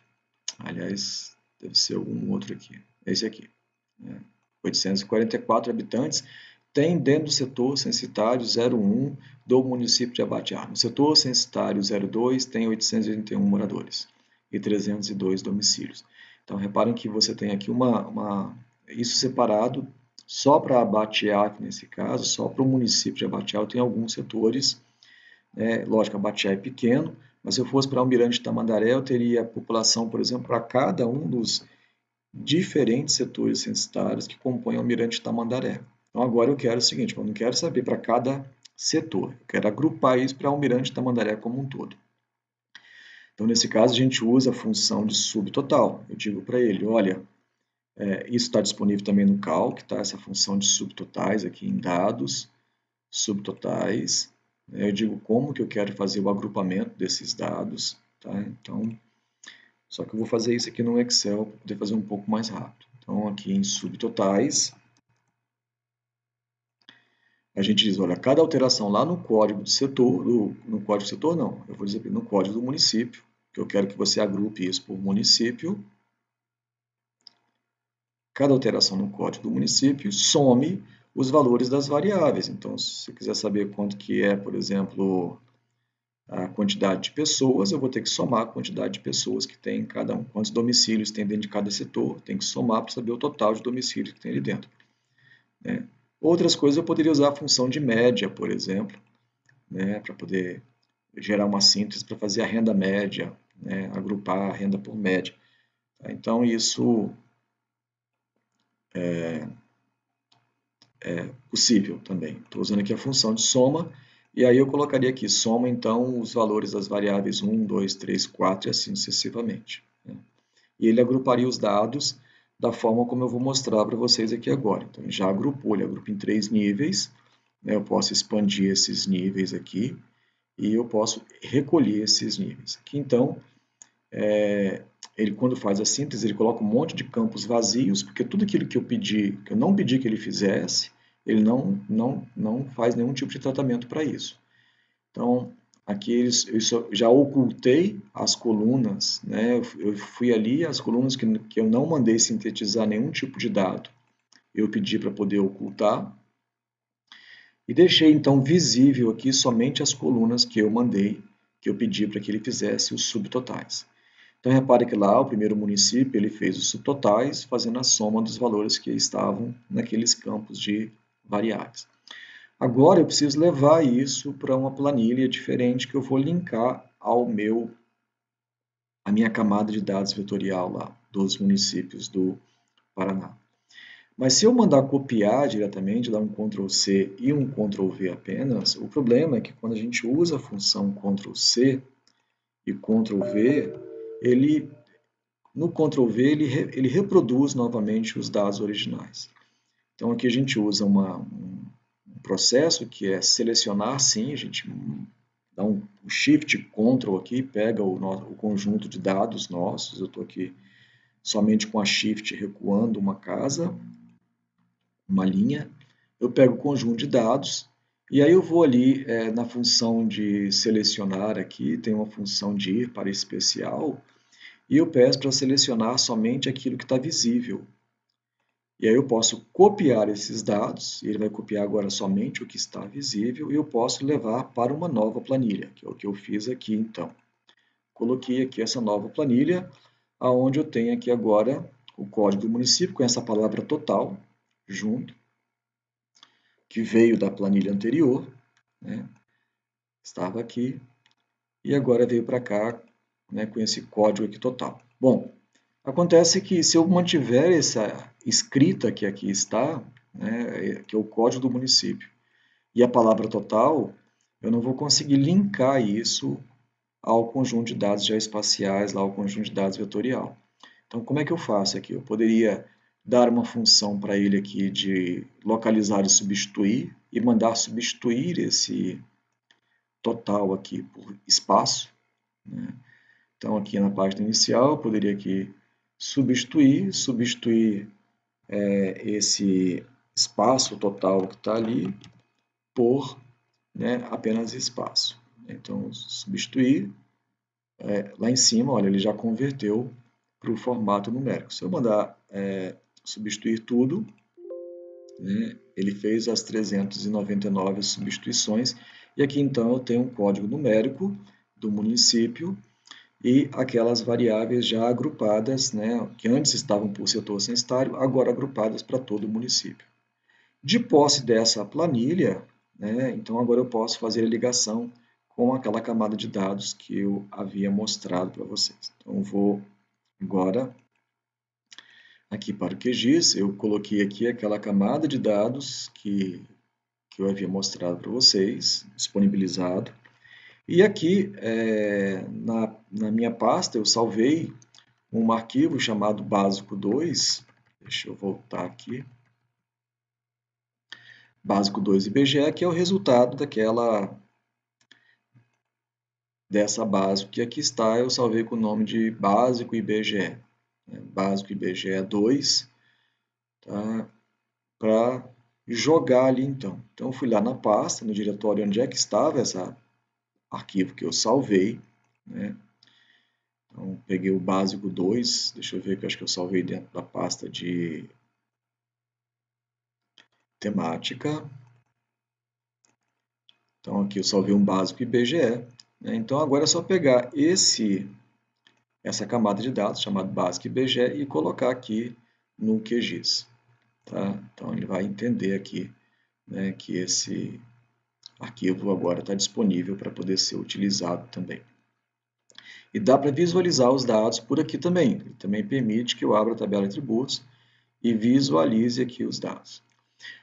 Aliás, deve ser algum outro aqui. Esse aqui. Né? 844 habitantes tem dentro do setor censitário 01 do município de Abatiá. No setor censitário 02 tem 881 moradores e 302 domicílios. Então, reparem que você tem aqui isso separado só para Abatiá, nesse caso, só para o município de Abatiá, tem alguns setores, né? Lógico, Abatiá é pequeno, Mas se eu fosse para Almirante Tamandaré, eu teria a população, por exemplo, para cada um dos diferentes setores censitários que compõem Almirante Tamandaré. Então agora eu quero o seguinte, eu não quero saber para cada setor, eu quero agrupar isso para Almirante Tamandaré como um todo. Então nesse caso a gente usa a função de subtotal. Eu digo para ele, olha, isso está disponível também no Calc, tá? Essa função de subtotais aqui em dados, subtotais. Eu digo como que eu quero fazer o agrupamento desses dados, tá? Então, só que eu vou fazer isso aqui no Excel para poder fazer um pouco mais rápido. Então, aqui em subtotais, a gente diz, olha, cada alteração lá no código do setor, no código do setor não, eu vou dizer no código do município, que eu quero que você agrupe isso por município. Cada alteração no código do município some os valores das variáveis. Então, se você quiser saber quanto que é, por exemplo, a quantidade de pessoas, eu vou ter que somar a quantidade de pessoas que tem em cada um. Quantos domicílios tem dentro de cada setor, tem que somar para saber o total de domicílios que tem ali dentro. Né? Outras coisas eu poderia usar a função de média, por exemplo, né, para poder gerar uma síntese para fazer a renda média, né, agrupar a renda por média. Tá? Então, isso é possível também. Estou usando aqui a função de soma, e aí eu colocaria aqui, soma então os valores das variáveis 1, 2, 3, 4 e assim sucessivamente. Né? E ele agruparia os dados da forma como eu vou mostrar para vocês aqui agora. Então, ele já agrupou, ele agrupa em 3 níveis, né? Eu posso expandir esses níveis aqui, e eu posso recolher esses níveis. Aqui, então, ele quando faz a síntese, ele coloca um monte de campos vazios, porque tudo aquilo que eu pedi, que eu não pedi que ele fizesse, ele não faz nenhum tipo de tratamento para isso. Então, aqui eu já ocultei as colunas, né? Eu fui ali, as colunas que eu não mandei sintetizar nenhum tipo de dado, eu pedi para poder ocultar, e deixei então visível aqui somente as colunas que eu mandei, que eu pedi para que ele fizesse os subtotais. Então, repare que lá, o primeiro município, ele fez os subtotais, fazendo a soma dos valores que estavam naqueles campos de variáveis. Agora, eu preciso levar isso para uma planilha diferente que eu vou linkar a minha camada de dados vetorial lá, dos municípios do Paraná. Mas se eu mandar copiar diretamente, dar um Ctrl+C e um Ctrl+V apenas, o problema é que quando a gente usa a função Ctrl+C e Ctrl+V, no Ctrl+V ele reproduz novamente os dados originais. Então aqui a gente usa um processo que é selecionar, sim, a gente dá um Shift Ctrl aqui, pega o conjunto de dados nossos, eu estou aqui somente com a Shift recuando uma casa, uma linha, eu pego o conjunto de dados, e aí eu vou ali na função de selecionar aqui, tem uma função de ir para especial, e eu peço para selecionar somente aquilo que está visível. E aí eu posso copiar esses dados, e ele vai copiar agora somente o que está visível, e eu posso levar para uma nova planilha, que é o que eu fiz aqui então. Coloquei aqui essa nova planilha, aonde eu tenho aqui agora o código do município, com essa palavra total, junto, que veio da planilha anterior, né? Estava aqui, e agora veio para cá, né, com esse código aqui total. Bom, acontece que se eu mantiver essa escrita que aqui está, né, que é o código do município, e a palavra total, eu não vou conseguir linkar isso ao conjunto de dados já espaciais, lá ao conjunto de dados vetorial. Então, como é que eu faço aqui? Eu poderia dar uma função para ele aqui de localizar e substituir, e mandar substituir esse total aqui por espaço, né? Então, aqui na página inicial, eu poderia aqui substituir esse espaço total que está ali por, né, apenas espaço. Então, substituir, lá em cima, olha, ele já converteu para o formato numérico. Se eu mandar substituir tudo, né, ele fez as 399 substituições, e aqui então eu tenho um código numérico do município, e aquelas variáveis já agrupadas, né, que antes estavam por setor censitário, agora agrupadas para todo o município. De posse dessa planilha, né, então agora eu posso fazer a ligação com aquela camada de dados que eu havia mostrado para vocês. Então, eu vou agora aqui para o QGIS, eu coloquei aqui aquela camada de dados que eu havia mostrado para vocês, disponibilizado. E aqui, na minha pasta, eu salvei um arquivo chamado básico 2. Deixa eu voltar aqui. Básico 2 IBGE, que é o resultado dessa básico que aqui está, eu salvei com o nome de básico IBGE. Básico IBGE 2, tá? Para jogar ali então. Então eu fui lá na pasta, no diretório onde é que estava esse arquivo que eu salvei, né? Então peguei o básico 2, deixa eu ver que eu acho que eu salvei dentro da pasta de temática. Então aqui eu salvei um básico IBGE, né? Então agora é só pegar essa camada de dados chamada básico IBGE e colocar aqui no QGIS, tá? Então ele vai entender aqui, né, que esse arquivo agora está disponível para poder ser utilizado também. E dá para visualizar os dados por aqui também. Ele também permite que eu abra a tabela de atributos e visualize aqui os dados.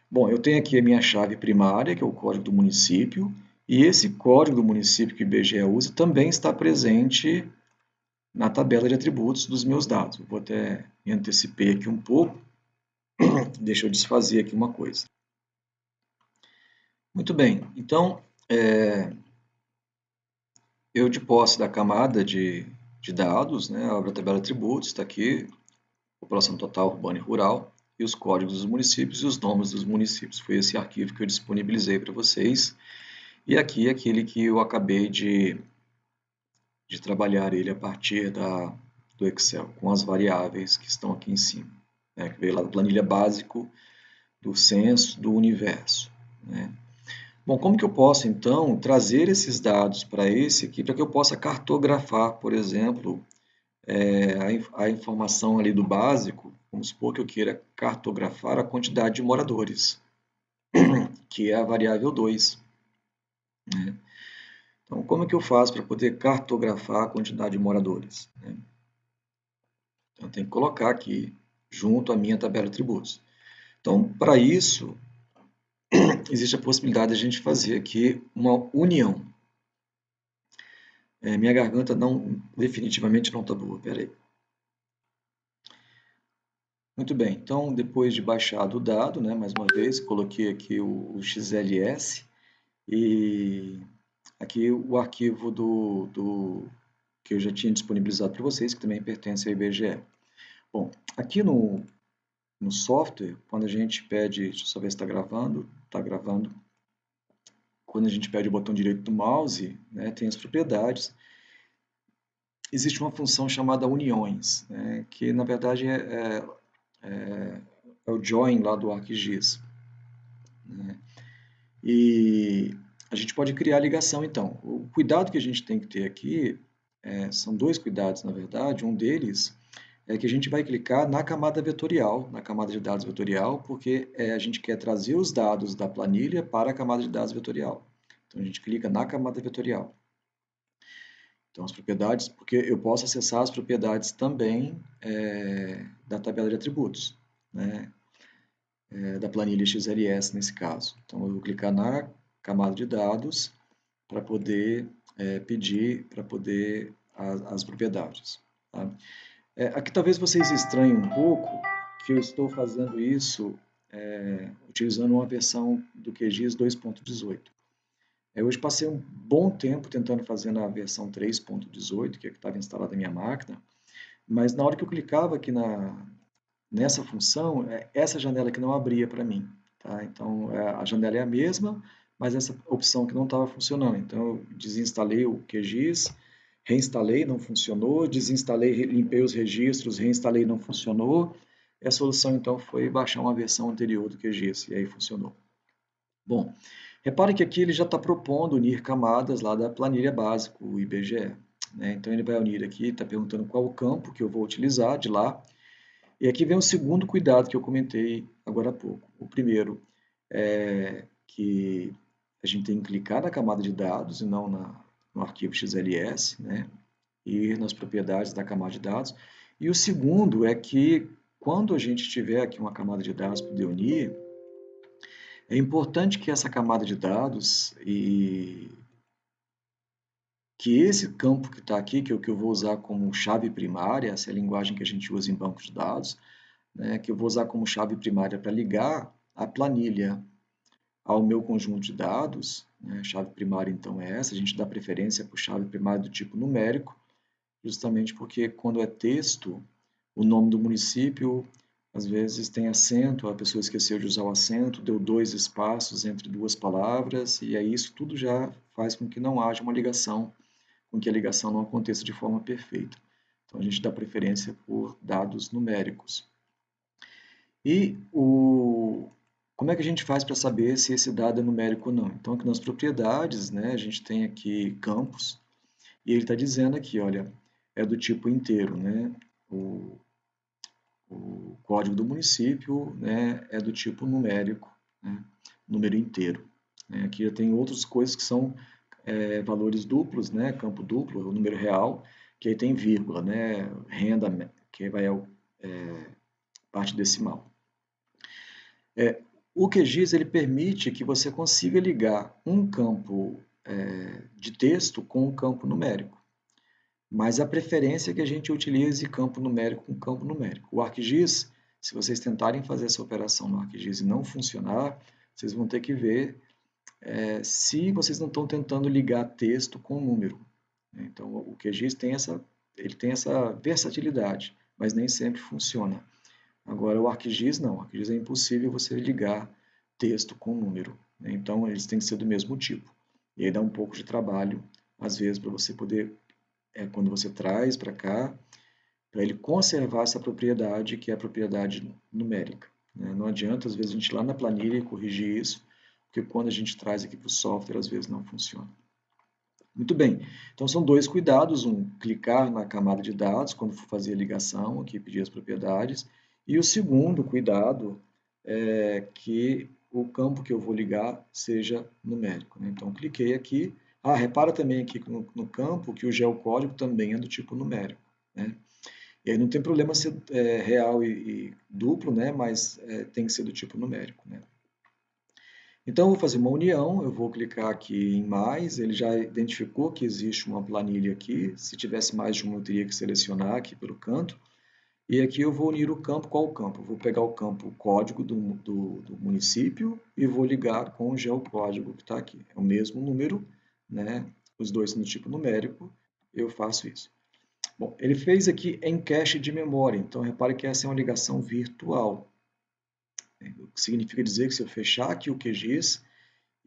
Bom, eu tenho aqui a minha chave primária, que é o código do município, e esse código do município que o IBGE usa também está presente na tabela de atributos dos meus dados. Eu vou até me antecipar aqui um pouco. Deixa eu desfazer aqui uma coisa. Muito bem, então, eu de posse da camada de dados, né, abro a tabela de atributos, está aqui, população total urbana e rural, e os códigos dos municípios e os nomes dos municípios. Foi esse arquivo que eu disponibilizei para vocês. E aqui aquele que eu acabei de trabalhar ele a partir do Excel, com as variáveis que estão aqui em cima, né, que veio lá da planilha básico do censo do universo, né. Bom, como que eu posso, então, trazer esses dados para esse aqui, para que eu possa cartografar, por exemplo, a informação ali do básico, vamos supor que eu queira cartografar a quantidade de moradores, que é a variável 2. Né? Então, como é que eu faço para poder cartografar a quantidade de moradores? Né? Então, eu tenho que colocar aqui, junto à minha tabela de atributos. Então, para isso, existe a possibilidade de a gente fazer aqui uma união. Minha garganta definitivamente não está boa, peraí. Muito bem, então depois de baixado o dado, né, mais uma vez, coloquei aqui o XLS e aqui o arquivo que eu já tinha disponibilizado para vocês, que também pertence ao IBGE. Bom, aqui no software, quando a gente pede, deixa eu só ver se está gravando, quando a gente pede o botão direito do mouse, né, tem as propriedades, existe uma função chamada uniões, né, que na verdade é o join lá do ArcGIS. Né? E a gente pode criar ligação, então. O cuidado que a gente tem que ter aqui, são dois cuidados, na verdade. Um deles é que a gente vai clicar na camada vetorial, na camada de dados vetorial, porque a gente quer trazer os dados da planilha para a camada de dados vetorial. Então, a gente clica na camada vetorial. Então, as propriedades, porque eu posso acessar as propriedades também da tabela de atributos, né? Da planilha XLS nesse caso. Então, eu vou clicar na camada de dados para poder pedir para poder as propriedades. Tá? Aqui talvez vocês estranhem um pouco que eu estou fazendo isso utilizando uma versão do QGIS 2.18. Hoje passei um bom tempo tentando fazer na versão 3.18, que é que estava instalada na minha máquina, mas na hora que eu clicava aqui nessa função, essa janela que não abria para mim. Tá? Então, a janela é a mesma, mas essa opção que não estava funcionando. Então, eu desinstalei o QGIS, reinstalei, não funcionou, desinstalei, limpei os registros, reinstalei, não funcionou. E a solução, então, foi baixar uma versão anterior do QGIS, e aí funcionou. Bom, repare que aqui ele já está propondo unir camadas lá da planilha básica, o IBGE. Né? Então, ele vai unir aqui, está perguntando qual o campo que eu vou utilizar de lá. E aqui vem o segundo cuidado que eu comentei agora há pouco. O primeiro é que a gente tem que clicar na camada de dados e não no arquivo XLS, né? E ir nas propriedades da camada de dados. E o segundo é que, quando a gente tiver aqui uma camada de dados para poder unir, é importante que essa camada de dados e que esse campo que está aqui, que é o que eu vou usar como chave primária, essa é a linguagem que a gente usa em banco de dados, né, que eu vou usar como chave primária para ligar a planilha ao meu conjunto de dados, né, a chave primária então é essa, a gente dá preferência por chave primária do tipo numérico, justamente porque quando é texto, o nome do município às vezes tem acento, a pessoa esqueceu de usar o acento, deu 2 espaços entre duas palavras, e aí isso tudo já faz com que não haja uma ligação, com que a ligação não aconteça de forma perfeita. Então a gente dá preferência por dados numéricos. E como é que a gente faz para saber se esse dado é numérico ou não? Então aqui nas propriedades, né, a gente tem aqui campos, e ele está dizendo aqui, olha, é do tipo inteiro, né? O código do município, né, é do tipo numérico, né, número inteiro. Né? Aqui já tem outras coisas que são valores duplos, né, campo duplo, o número real, que aí tem vírgula, né, renda, que vai ao parte decimal. O QGIS ele permite que você consiga ligar um campo de texto com um campo numérico. Mas a preferência é que a gente utilize campo numérico com campo numérico. O ArcGIS, se vocês tentarem fazer essa operação no ArcGIS e não funcionar, vocês vão ter que ver se vocês não estão tentando ligar texto com número. Então, o QGIS ele tem essa versatilidade, mas nem sempre funciona. Agora, o ArcGIS não. O ArcGIS é impossível você ligar texto com número. Então, eles têm que ser do mesmo tipo. E aí dá um pouco de trabalho, às vezes, para você poder quando você traz para cá, para ele conservar essa propriedade, que é a propriedade numérica. Né? Não adianta, às vezes, a gente ir lá na planilha e corrigir isso, porque quando a gente traz aqui para o software, às vezes não funciona. Muito bem, então são dois cuidados, clicar na camada de dados quando for fazer a ligação, aqui pedir as propriedades, e o segundo cuidado é que o campo que eu vou ligar seja numérico. Né? Então, cliquei aqui. Repara também aqui no campo que o geocódigo também é do tipo numérico. Né? E aí não tem problema ser real e duplo, né? Mas tem que ser do tipo numérico. Né? Então, eu vou fazer uma união, eu vou clicar aqui em mais, ele já identificou que existe uma planilha aqui, se tivesse mais de uma eu teria que selecionar aqui pelo canto, e aqui eu vou unir o campo. Qual o campo? Eu vou pegar o campo código do município e vou ligar com o geocódigo que está aqui. É o mesmo número, né? Os dois são do tipo numérico, eu faço isso. Bom, ele fez aqui em cache de memória, então repare que essa é uma ligação virtual. O que significa dizer que se eu fechar aqui o QGIS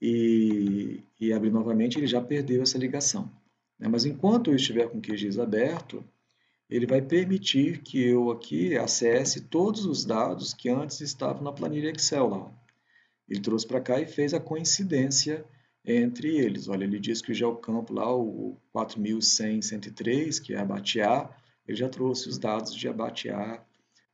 e abrir novamente, ele já perdeu essa ligação. Mas enquanto eu estiver com o QGIS aberto, ele vai permitir que eu aqui acesse todos os dados que antes estavam na planilha Excel lá. Ele trouxe para cá e fez a coincidência entre eles. Olha, ele diz que o geocampo lá, o 4100-103, que é Abate-A, ele já trouxe os dados de Abate-A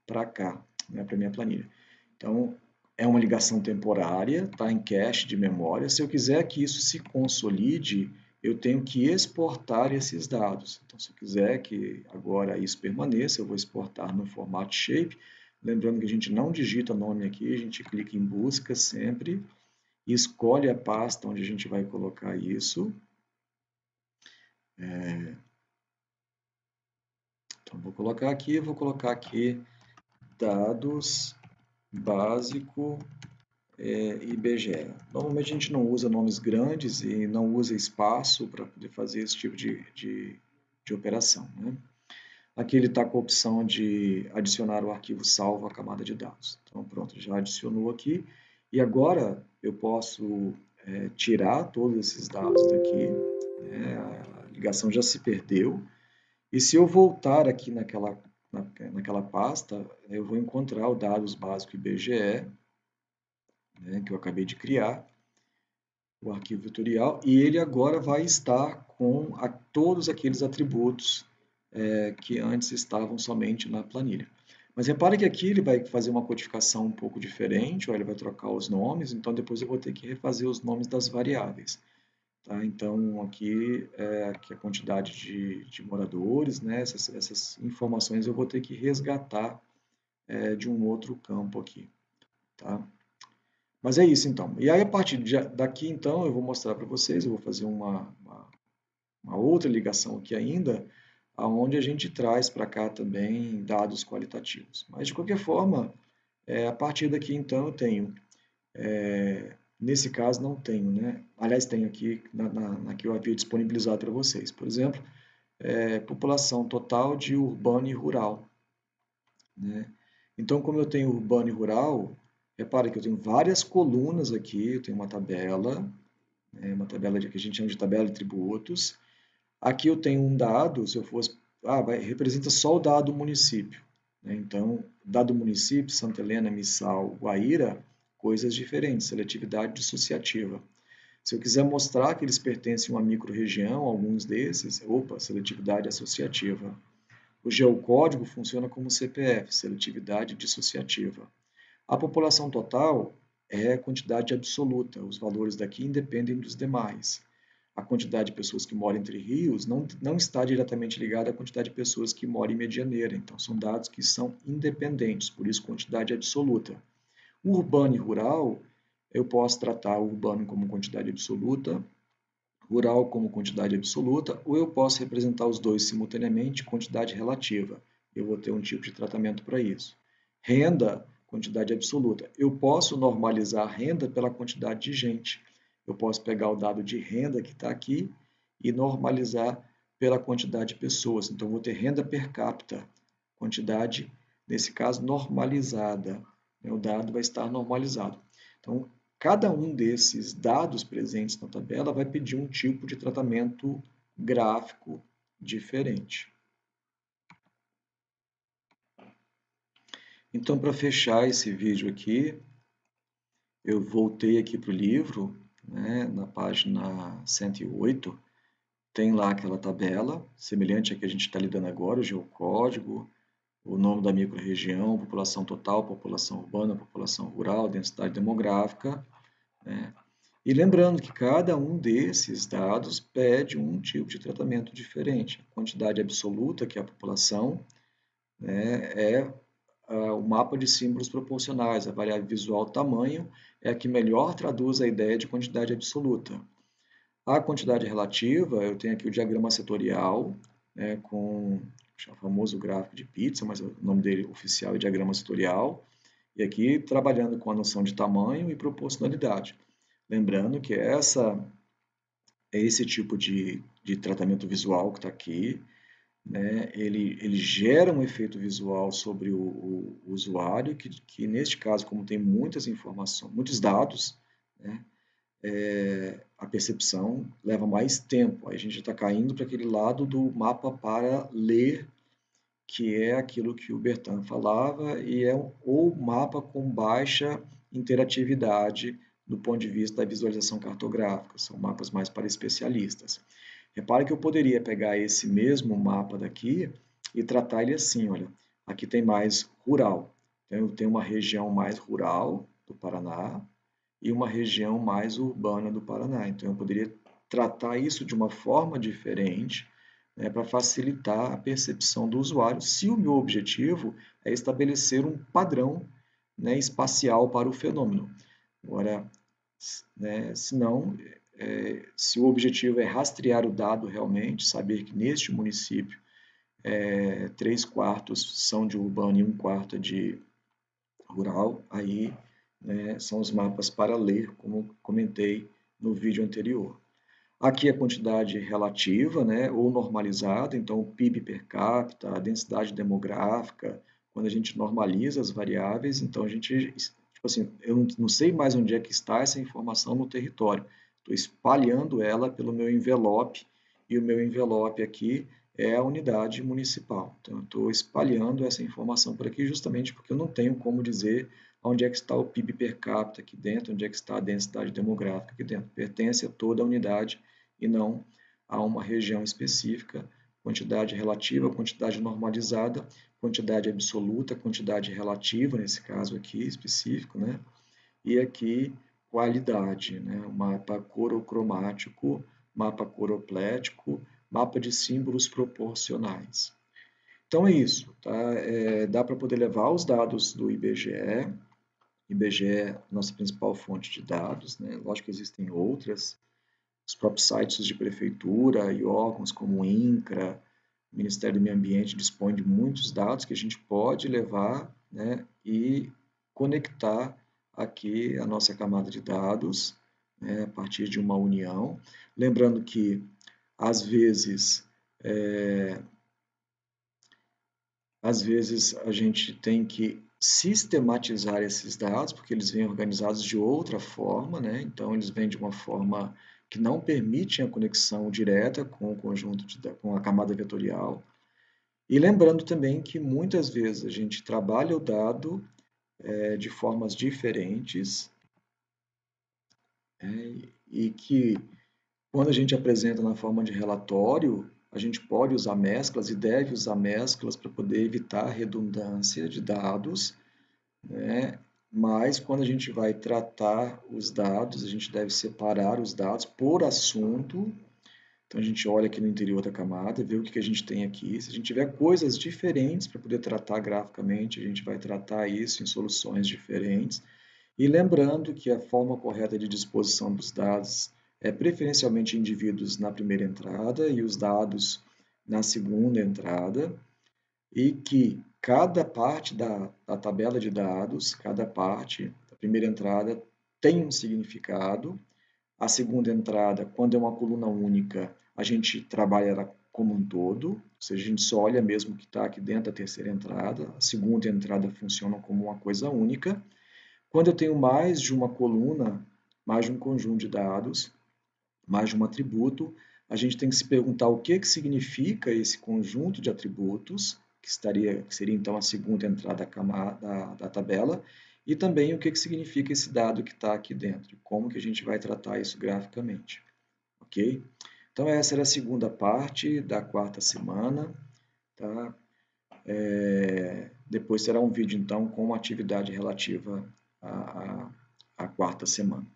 para cá, né, para a minha planilha. Então, é uma ligação temporária, está em cache de memória. Se eu quiser que isso se consolide, eu tenho que exportar esses dados. Então, se eu quiser que agora isso permaneça, eu vou exportar no formato shape. Lembrando que a gente não digita nome aqui, a gente clica em busca sempre e escolhe a pasta onde a gente vai colocar isso. Então, vou colocar aqui dados básico IBGE. Normalmente a gente não usa nomes grandes e não usa espaço para poder fazer esse tipo de operação. Né? Aqui ele está com a opção de adicionar o arquivo salvo à camada de dados. Então pronto, já adicionou aqui. E agora eu posso tirar todos esses dados daqui. Né? A ligação já se perdeu. E se eu voltar aqui naquela pasta, eu vou encontrar o dados básico IBGE, né, que eu acabei de criar, o arquivo vetorial, e ele agora vai estar com todos aqueles atributos que antes estavam somente na planilha. Mas repare que aqui ele vai fazer uma codificação um pouco diferente, ó, ele vai trocar os nomes, então depois eu vou ter que refazer os nomes das variáveis. Tá? Então, aqui é a quantidade de moradores, né? Essas informações eu vou ter que resgatar de um outro campo aqui. Tá? Mas é isso, então. E aí, a partir daqui, então, eu vou mostrar para vocês, eu vou fazer uma outra ligação aqui ainda, aonde a gente traz para cá também dados qualitativos. Mas, de qualquer forma, a partir daqui, então, eu tenho, nesse caso, não tenho, né? Aliás, tenho aqui, na que eu havia disponibilizado para vocês. Por exemplo, população total de urbano e rural, né? Então, como eu tenho urbano e rural, repare que eu tenho várias colunas aqui, eu tenho uma tabela que a gente chama de tabela de tributos. Aqui eu tenho um dado, se eu fosse, representa só o dado município, né? Então, dado município, Santa Helena, Missal, Guaíra, coisas diferentes, seletividade dissociativa. Se eu quiser mostrar que eles pertencem a uma microrregião, alguns desses, seletividade associativa. O geocódigo funciona como CPF, seletividade dissociativa. A população total é a quantidade absoluta, os valores daqui independem dos demais. A quantidade de pessoas que moram entre rios não está diretamente ligada à quantidade de pessoas que moram em Medianeira, então são dados que são independentes, por isso quantidade absoluta. Urbano e rural, eu posso tratar o urbano como quantidade absoluta, rural como quantidade absoluta, ou eu posso representar os dois simultaneamente, quantidade relativa. Eu vou ter um tipo de tratamento para isso. Renda, quantidade absoluta. Eu posso normalizar a renda pela quantidade de gente. Eu posso pegar o dado de renda que está aqui e normalizar pela quantidade de pessoas. Então, eu vou ter renda per capita, quantidade, nesse caso, normalizada. O dado vai estar normalizado. Então, cada um desses dados presentes na tabela vai pedir um tipo de tratamento gráfico diferente. Então, para fechar esse vídeo aqui, eu voltei aqui para o livro, né, na página 108, tem lá aquela tabela, semelhante à que a gente está lidando agora, o geocódigo, o nome da microrregião, população total, população urbana, população rural, densidade demográfica, né? E lembrando que cada um desses dados pede um tipo de tratamento diferente. A quantidade absoluta, que é a população, né, é o mapa de símbolos proporcionais. A variável visual tamanho é a que melhor traduz a ideia de quantidade absoluta. A quantidade relativa, eu tenho aqui o diagrama setorial, né, com o famoso gráfico de pizza, mas o nome dele oficial é diagrama setorial. E aqui trabalhando com a noção de tamanho e proporcionalidade. Lembrando que esse tipo de tratamento visual que está aqui, né, ele gera um efeito visual sobre o usuário, que neste caso, como tem muitas informações, muitos dados, né, a percepção leva mais tempo. Aí a gente está caindo para aquele lado do mapa para ler, que é aquilo que o Bertin falava, e é o mapa com baixa interatividade do ponto de vista da visualização cartográfica, são mapas mais para especialistas. Repare que eu poderia pegar esse mesmo mapa daqui e tratar ele assim, olha, aqui tem mais rural, então eu tenho uma região mais rural do Paraná e uma região mais urbana do Paraná, então eu poderia tratar isso de uma forma diferente, né, para facilitar a percepção do usuário, se o meu objetivo é estabelecer um padrão, né, espacial para o fenômeno. Agora, né, se não, se o objetivo é rastrear o dado realmente, saber que neste município 3/4 são de urbano e 1/4 é de rural, aí, né, são os mapas para ler, como comentei no vídeo anterior. Aqui a quantidade relativa, né, ou normalizada, então o PIB per capita, a densidade demográfica, quando a gente normaliza as variáveis, então a gente, tipo assim, eu não sei mais onde é que está essa informação no território, estou espalhando ela pelo meu envelope, e o meu envelope aqui é a unidade municipal. Então eu estou espalhando essa informação por aqui justamente porque eu não tenho como dizer onde é que está o PIB per capita aqui dentro, onde é que está a densidade demográfica aqui dentro. Pertence a toda a unidade e não a uma região específica, quantidade relativa, quantidade normalizada, quantidade absoluta, quantidade relativa, nesse caso aqui específico, né? E aqui qualidade, né? O mapa corocromático mapa coroplético, mapa de símbolos proporcionais. Então é isso, tá? Dá para poder levar os dados do IBGE. IBGE é nossa principal fonte de dados, né? Lógico que existem outras, os próprios sites de prefeitura e órgãos como o INCRA, o Ministério do Meio Ambiente dispõe de muitos dados que a gente pode levar, né, e conectar aqui a nossa camada de dados, né, a partir de uma união. Lembrando que, às vezes, é, a gente tem que sistematizar esses dados, porque eles vêm organizados de outra forma, né? Então, eles vêm de uma forma que não permite a conexão direta com o conjunto, com a camada vetorial. E lembrando também que muitas vezes a gente trabalha o dado de formas diferentes, e que quando a gente apresenta na forma de relatório, a gente pode usar mesclas e deve usar mesclas para poder evitar a redundância de dados, né? Mas quando a gente vai tratar os dados, a gente deve separar os dados por assunto. Então a gente olha aqui no interior da camada, vê o que a gente tem aqui. Se a gente tiver coisas diferentes para poder tratar graficamente, a gente vai tratar isso em soluções diferentes. E lembrando que a forma correta de disposição dos dados é preferencialmente indivíduos na primeira entrada e os dados na segunda entrada, e que cada parte da tabela de dados, cada parte da primeira entrada tem um significado. A segunda entrada, quando é uma coluna única, a gente trabalha ela como um todo, ou seja, a gente só olha mesmo o que está aqui dentro da terceira entrada. A segunda entrada funciona como uma coisa única. Quando eu tenho mais de uma coluna, mais de um conjunto de dados, mais de um atributo, a gente tem que se perguntar o que significa esse conjunto de atributos, que seria então a segunda entrada da tabela, e também o que significa esse dado que está aqui dentro, como que a gente vai tratar isso graficamente, ok? Então essa era a segunda parte da quarta semana, tá? Depois será um vídeo então com uma atividade relativa à quarta semana.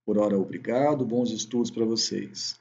Por hora, obrigado, bons estudos para vocês.